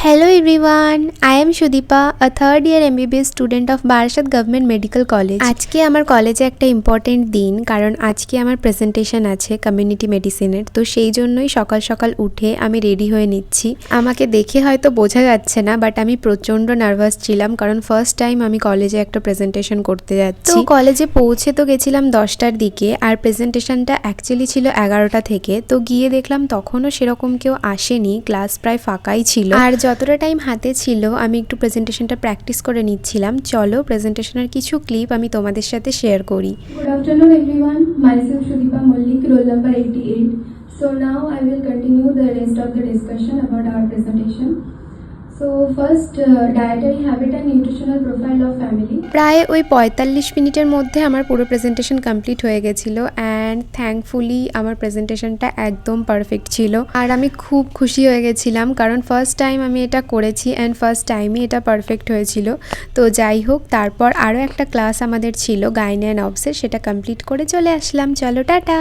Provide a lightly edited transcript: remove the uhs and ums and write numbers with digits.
Hello everyone, I am Shudipa, a third year MBBS student of Barashat Government Medical College. আজকে আমার কলেজে একটা important দিন, কারণ আজকে আমার প্রেজেন্টেশন আছে কমিউনিটি মেডিসিনের। তো সেই জন্যই সকাল সকাল উঠে আমি রেডি হয়ে নিচ্ছি। আমাকে দেখে হয়তো বোঝা যাচ্ছে না, বাট আমি প্রচণ্ড নার্ভাস ছিলাম, কারণ ফার্স্ট টাইম আমি কলেজে একটা প্রেজেন্টেশন করতে যাচ্ছি। তো কলেজে পৌঁছে তো গেছিলাম 10টার দিকে, আর প্রেজেন্টেশনটা অ্যাকচুয়ালি ছিল 11টা থেকে। তো গিয়ে দেখলাম তখনও সেরকম কেউ আসেনি, ক্লাস প্রায় ফাঁকাই ছিল। আর যতটা টাইম হাতে ছিল আমি একটু প্রেজেন্টেশনটা প্র্যাকটিস করে নিচ্ছিলাম। চলো প্রেজেন্টেশনের কিছু ক্লিপ আমি তোমাদের সাথে শেয়ার করি। Good afternoon everyone, myself Shudipa Mollik, roll number 88. So now I will continue the rest of the discussion about our presentation. So first, dietary habit and nutritional profile of family. প্রায় ওই 45 মিনিটের মধ্যে আমার পুরো presentation complete হয়ে গেছিলো, and thankfully আমার প্রেজেন্টেশনটা একদম পারফেক্ট ছিল। আর আমি খুব খুশি হয়ে গেছিলাম, কারণ ফার্স্ট টাইম আমি এটা করেছি অ্যান্ড ফার্স্ট টাইমই এটা পারফেক্ট হয়েছিল। তো যাই হোক, তারপর আরও একটা ক্লাস আমাদের ছিল গাইনি অ্যান্ড অবসের, সেটা কমপ্লিট করে চলে আসলাম। চলো টাটা।